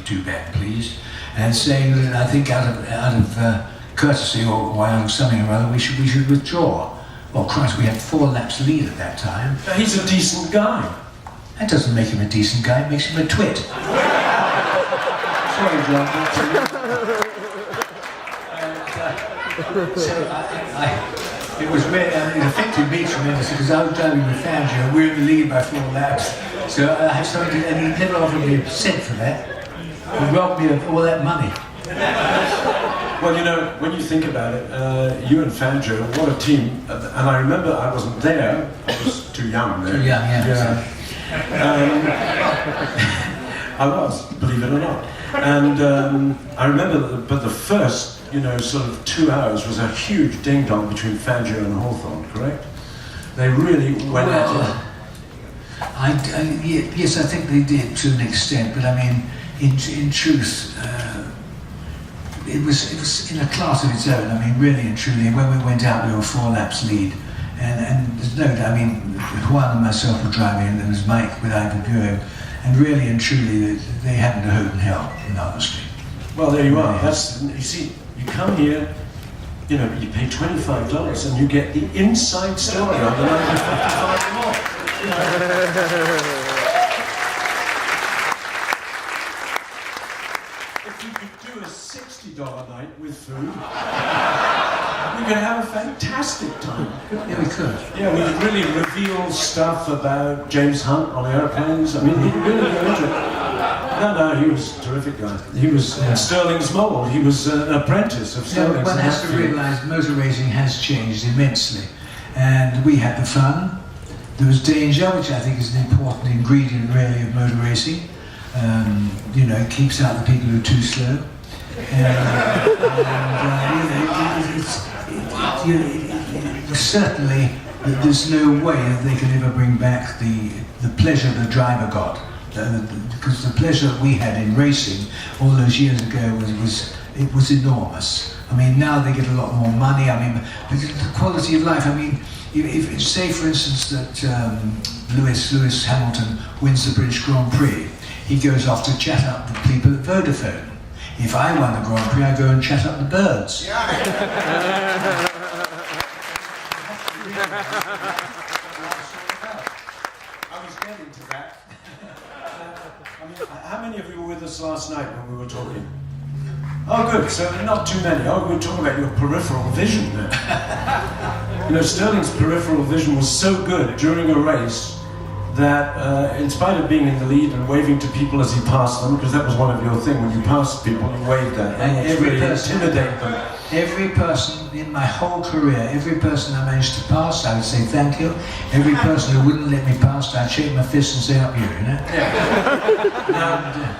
too bad, please. And saying that I think out of courtesy or out of something or other, we should withdraw. Well, Christ, we had 4 laps lead at that time. He's a decent guy. That doesn't make him a decent guy, it makes him a twit. Sorry, John. So it was really, it affected me tremendously because I was driving with Fangio, we were in the lead by 4 laps. So I had something, and he never offered me a cent for that. He robbed me of all that money. Well, you know, when you think about it, you and Fangio, what a team. And I remember I wasn't there, I was too young then. Too young, yeah. I was, believe it or not. And I remember but the first, you know, sort of 2 hours was a huge ding-dong between Fangio and Hawthorne, correct? They really went at it. Yes, I think they did to an extent, but I mean, in truth, it was in a class of its own. I mean, really and truly, when we went out, we were 4 laps lead, and there's no doubt. I mean, Juan and myself were driving, and there was Mike with Ivor Bureau, and really and truly, they hadn't a hope in hell, honestly. Well, there you are. That's, you see, you come here, you know, you pay $25 and you get the inside story on the 1955 more. If you could do a $60 night with food, we could have a fantastic time. Yeah, we could. Yeah, we could really reveal stuff about James Hunt on airplanes. I mean, he'd really go into it. No, he was a terrific guy. He was Stirling's mold. He was an apprentice of Stirling's. One has to realise motor racing has changed immensely. And we had the fun. There was danger, which I think is an important ingredient really of motor racing. You know, it keeps out the people who are too slow. Certainly, there's no way that they can ever bring back the pleasure the driver got. Because the pleasure that we had in racing all those years ago was enormous. I mean, now they get a lot more money. I mean, the quality of life. I mean, if say for instance that Lewis Hamilton wins the British Grand Prix, he goes off to chat up the people at Vodafone. If I won the Grand Prix, I go and chat up the birds. I was getting to that. I mean, how many of you were with us last night when we were talking? Oh, good. So not too many. Oh, we were talking about your peripheral vision there. You know, Stirling's peripheral vision was so good during a race that, in spite of being in the lead and waving to people as he passed them, because that was one of your things, when you passed people, you waved at them. And every really person, intimidate them. Every person in my whole career, every person I managed to pass, I would say thank you. Every person who wouldn't let me pass, I'd shake my fist and say up you, you know? Yeah.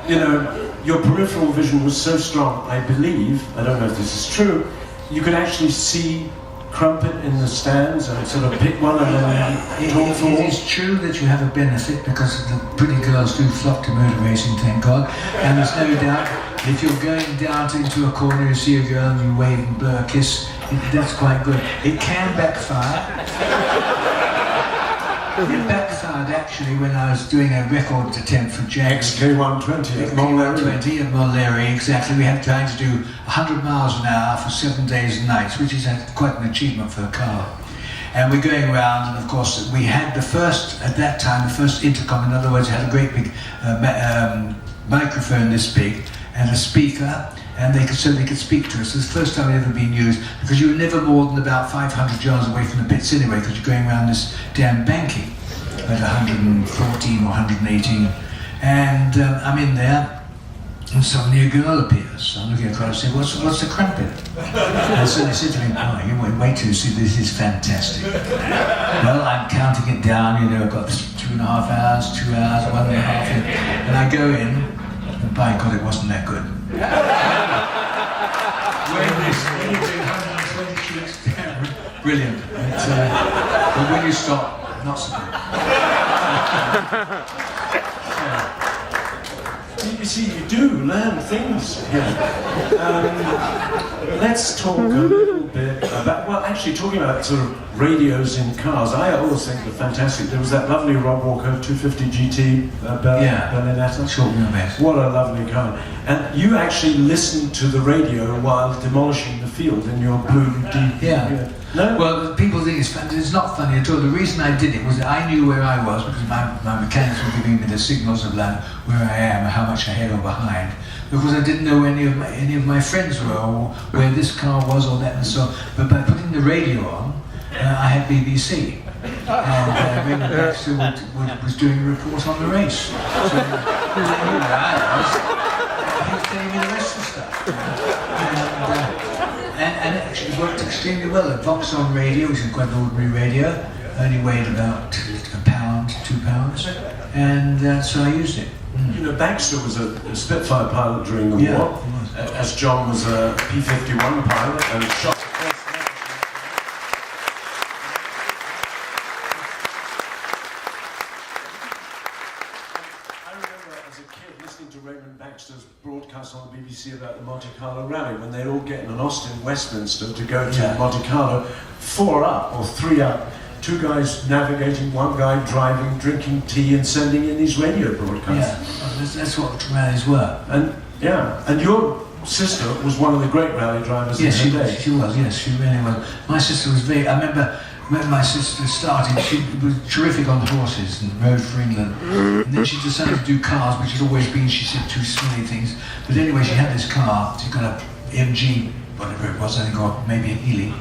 You know, your peripheral vision was so strong, I believe, I don't know if this is true, you could actually see Crumpet in the stands and sort of pick one and then talk for It is true that you have a benefit because the pretty girls do flock to motor racing, thank God. And there's no doubt if you're going down into a corner, you see a girl and you wave and blow a kiss, that's quite good. It can backfire. It backfired actually when I was doing a record attempt for James. XK120 at Montlhéry. XK120 at Montlhéry, exactly. We had trying to do 100 miles an hour for 7 days and nights, which is quite an achievement for a car. And we're going around, and of course we had the first, at that time, the first intercom. In other words, it had a great big microphone this big, and a speaker, and they could speak to us. It was the first time it had ever been used, because you were never more than about 500 yards away from the pits anyway, because you're going around this damn banking at 114 or 118. And I'm in there, and suddenly a girl appears. I'm looking across and say, what's the crumpet? And so they said to me, oh, you wait till you see, this is fantastic. Well, I'm counting it down, you know, I've got 2.5 hours, 2 hours, 1.5, and I go in, and by God, it wasn't that good. When you do 120 shoots, brilliant. But when you stop, not so good. you see, you do learn things here. Let's talk a little bit about, well, actually talking about sort of radios in cars, I always think they're fantastic. There was that lovely Rob Walker 250 GT Berlinetta. Sure, what a lovely car. And you actually listened to the radio while demolishing the field in your blue deep. Yeah. No? Well, people think it's funny. It's not funny at all. The reason I did it was that I knew where I was because my mechanics were giving me the signals of like where I am, how much ahead or behind. Because I didn't know any of my friends were, or where this car was, or that and so. But by putting the radio on, I had BBC, and Raymond Baxter was doing a report on the race. So I knew where I was. He was telling me the rest of the stuff. And actually worked extremely well. A Vauxhall radio, which is quite an ordinary radio, only weighed about a pound, 2 pounds, and so I used it. You know, Baxter was a Spitfire pilot during the war, as John was a P-51 pilot and shot the first. I remember as a kid listening to Raymond Baxter's broadcast on the BBC about the Monte Carlo Rally when they'd all get in Austin, Westminster to go to Monte Carlo, 4 up or 3 up. 2 guys navigating, 1 guy driving, drinking tea and sending in these radio broadcasts. Yeah, that's what rallies were. And your sister was one of the great rally drivers in her day. She was, yes, she really was. My sister was I remember when my sister started, she was terrific on horses and rode for England. And then she decided to do cars, which had always been, she said, 2 smelly things. But anyway, she had this car, she got a MG, whatever it was, I think, or maybe a Healy.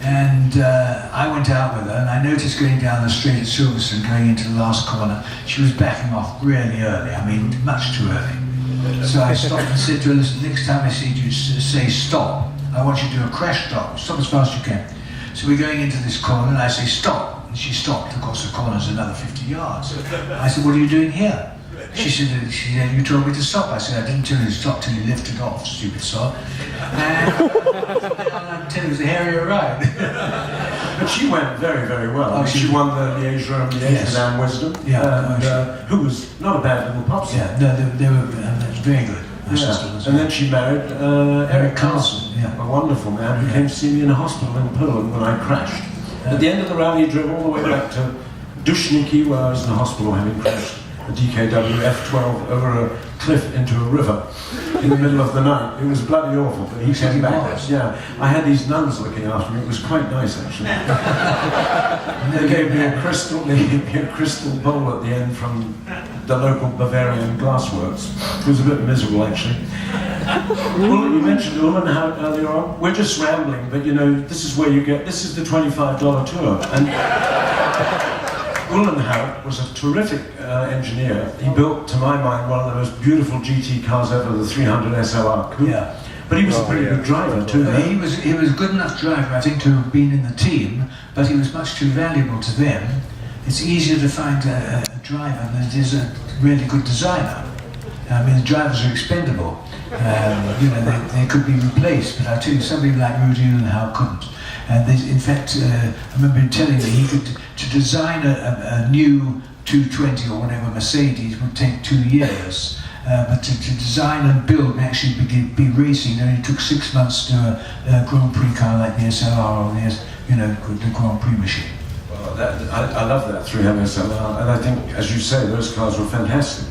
And I went out with her, and I noticed going down the street at Silverstone, going into the last corner, she was backing off really early, I mean, much too early. So I stopped and said to her, listen, next time I see you say stop, I want you to do a crash stop as fast as you can. So we're going into this corner, and I say stop, and she stopped. Of course, the corner's another 50 yards. I said, what are you doing here? She said, you told me to stop. I said, I didn't tell you to stop till you lifted off, stupid sod. And I tell you, it was a hairier ride. But she went very, very well. Oh, she won the Liège-Rome, Liège-Madame Wisdom, who was not a bad little popsicle. Yeah, no, they were very good. And then she married Eric Carlson, a wonderful man who came to see me in a hospital in Poland when I crashed. At the end of the rally, he drove all the way back to Dushniki, where I was in the hospital having crashed a DKW F12 over a cliff into a river in the middle of the night. It was bloody awful, but he came back. Yeah, I had these nuns looking after me. It was quite nice, actually. And they gave me a crystal bowl at the end from the local Bavarian glassworks. It was a bit miserable, actually. Well, you mentioned Ulmenhout earlier on. We're just rambling, but you know, this is where you get, this is the $25 tour. And Ulmenhout was a terrific engineer. He built, to my mind, one of the most beautiful GT cars ever, the 300 SLR Coupe. Yeah. But he was a pretty good driver too. He was a good enough driver, I think, to have been in the team, but he was much too valuable to them. It's easier to find a driver than it is a really good designer. I mean, the drivers are expendable. You know, they could be replaced, but I tell you, somebody like Rudy Ulmenhout couldn't. And in fact, I remember him telling me he could, to design a new 220 or whatever Mercedes would take 2 years. But to design and build and actually be racing, it only took 6 months to do a Grand Prix car like the SLR or the Grand Prix machine. Well, I love that 300 SLR, and I think, as you say, those cars were fantastic.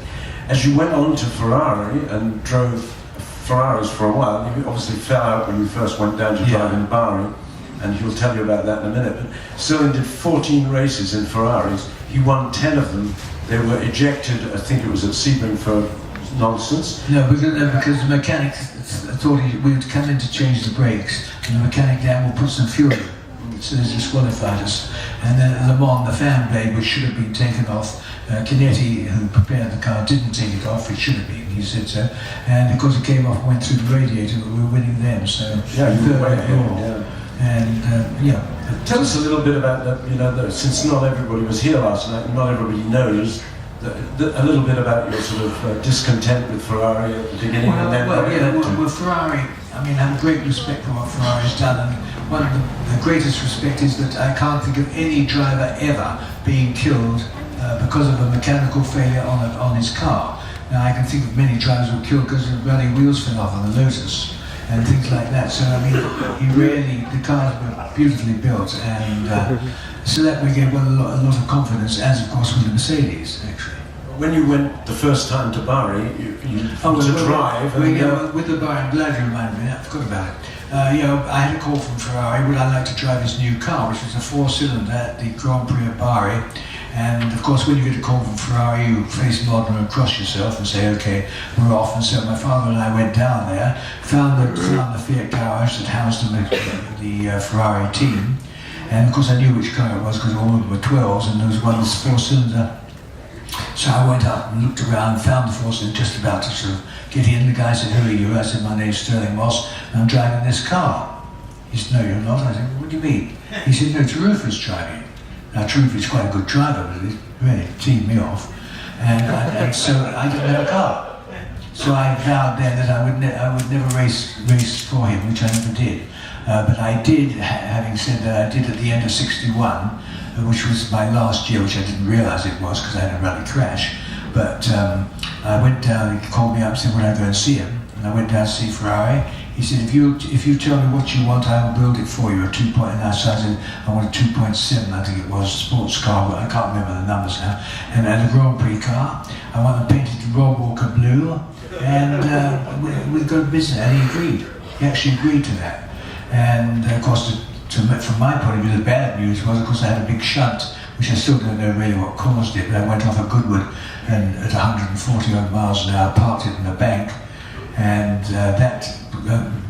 As you went on to Ferrari and drove Ferraris for a while, you obviously fell out when you first went down to drive in Bari, and he'll tell you about that in a minute. But Stirling did 14 races in Ferraris. He won 10 of them. They were ejected, I think it was at Sebring for nonsense. No, because the mechanic thought we would come in to change the brakes, and the mechanic then will put some fuel in, so they disqualified us. And then Le Mans, the fan blade, which should have been taken off, Canetti, who prepared the car, didn't take it off. It should have been, he said so. And of course it came off and went through the radiator, but we were winning them, so... Yeah, you were way ahead, And, tell us a little bit about that, you know, since not everybody was here last night, and not everybody knows, a little bit about your sort of discontent with Ferrari at the beginning, and then... Well, Ferrari, I mean, I have great respect for what Ferrari's done, and one of the greatest respect is that I can't think of any driver ever being killed because of a mechanical failure on his car. Now I can think of many drivers who were killed because the bloody wheels fell off on the Lotus and things like that. So I mean, the cars were beautifully built, and so that we gave one a lot of confidence, as of course with the Mercedes actually. When you went the first time to Bari, you to drive. With the Bari, I'm glad you reminded me. I forgot about it. I had a call from Ferrari. Would I like to drive his new car, which is a 4-cylinder at the Grand Prix of Bari? And of course, when you get a call from Ferrari, you face modern and cross yourself and say, "Okay, we're off." And so my father and I went down there, found the Fiat garage that housed the Ferrari team, and of course I knew which car it was because all of them were 12s, and there was one that's 4-cylinder. So I went up and looked around, found the 4-cylinder, just about to sort of get in. The guy said, "Who are you?" I said, "My name's Stirling Moss, and I'm driving this car." He said, "No, you're not." I said, "What do you mean?" He said, "No, Tarufa's driving it." Now Tarufa's quite a good driver, but it really teed me off. And so I didn't have a car. So I vowed then that I would never race for him, which I never did. But I did, having said that, I did at the end of '61, which was my last year, which I didn't realise it was because I had a rally crash. But I went down, he called me up and said, "Would I go and see him?" And I went down to see Ferrari. He said, if you tell me what you want, I will build it for you, a 2.9. And I said, I want a 2.7, I think it was, sports car, but I can't remember the numbers now. And a Grand Prix car. I want them painted Rob Walker blue. And we got business, and he agreed. He actually agreed to that. And of course, from my point of view, the bad news was, of course, I had a big shunt, which I still don't know really what caused it, but I went off a Goodwood and at 140 odd miles an hour, parked it in a bank, and that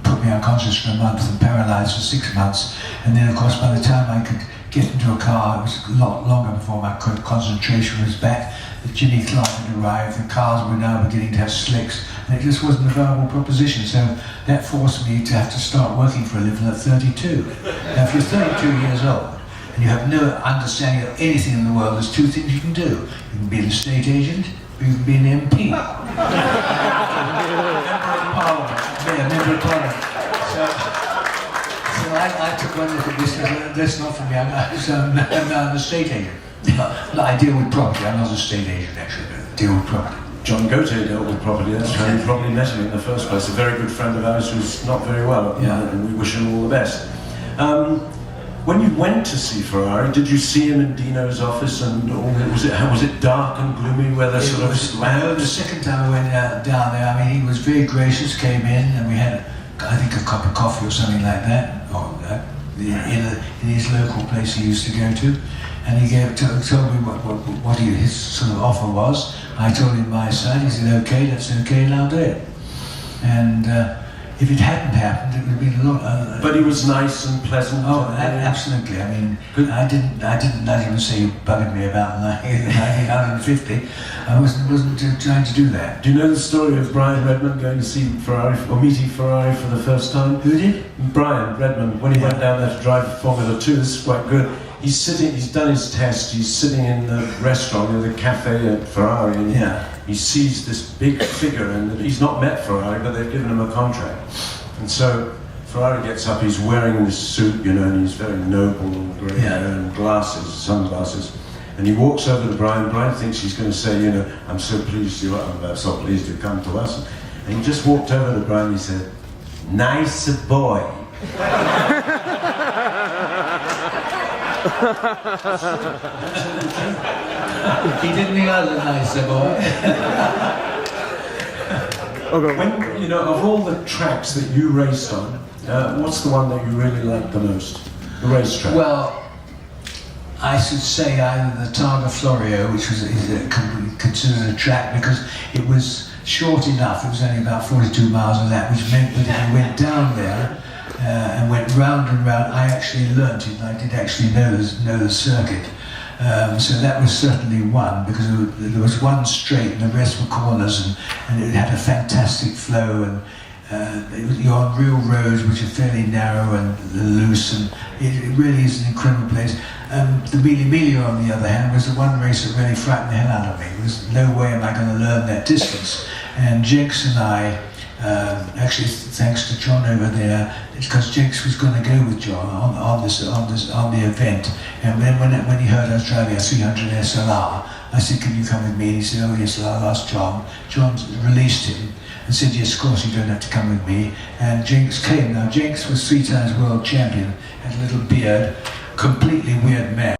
put me unconscious for a month and paralysed for 6 months. And then, of course, by the time I could get into a car, it was a lot longer before my concentration was back. The Jimmy Clark had arrived, the cars were now beginning to have slicks, and it just wasn't a viable proposition. So that forced me to have to start working for a living at 32. Now, if you're 32 years old, and you have no understanding of anything in the world, there's 2 things you can do. You can be an estate agent, or you can be an MP. Member of Parliament. So I took one look at this and said, "That's not for me, I'm now an estate agent." No, I deal with property, I'm not an estate agent actually, but I deal with property. John Gautier dealt with property, that's how you probably met him in the first place. A very good friend of ours who's not very well, and we wish him all the best. When you went to see Ferrari, did you see him in Dino's office, and was it dark and gloomy where they sort of slammed? No, the second time I went down there, I mean, he was very gracious, came in, and we had, I think, a cup of coffee or something like that, in his local place he used to go to, and he told me what his sort of offer was. I told him my side. He said, "Okay, that's okay, and I'll do it." And if it hadn't happened, it would have been a lot. But he was nice and pleasant. Oh, absolutely. I mean, I didn't let him say you bugged me about 1950. I wasn't trying to do that. Do you know the story of Brian Redman going to see Ferrari or meeting Ferrari for the first time? Who did? Brian Redman, when he went down there to drive Formula 2. This is quite good. He's done his test. He's sitting in the restaurant in the cafe at Ferrari, and he sees this big figure, and he's not met Ferrari, but they've given him a contract. And so Ferrari gets up, he's wearing this suit, and he's very noble and grey hair and sunglasses. And he walks over to Brian. Brian thinks he's going to say, "I'm so pleased you've come to us." And he just walked over to Brian and he said, "Nice boy." He didn't think I was a nicer boy. When, of all the tracks that you raced on, what's the one that you really liked the most? The racetrack? Well, I should say either the Targa Florio, which is considered a track because it was short enough. It was only about 42 miles of that, which meant that if you went down there and went round and round, I actually learnt it. I did actually know the circuit. So that was certainly one, because there was one straight and the rest were corners, and it had a fantastic flow, and you're on real roads which are fairly narrow and loose, and it really is an incredible place. The Mille Miglia, on the other hand, was the one race that really frightened the hell out of me. There was no way am I going to learn that distance. And Jenks and I Actually, thanks to John over there, because Jinx was going to go with John on the event. And then when he heard I was driving a 300 SLR, I said, "Can you come with me?" And he said, "Oh yes, I'll ask John." John released him and said, "Yes, of course, you don't have to come with me." And Jinx came. Now Jinx was 3 times world champion, had a little beard, completely weird man.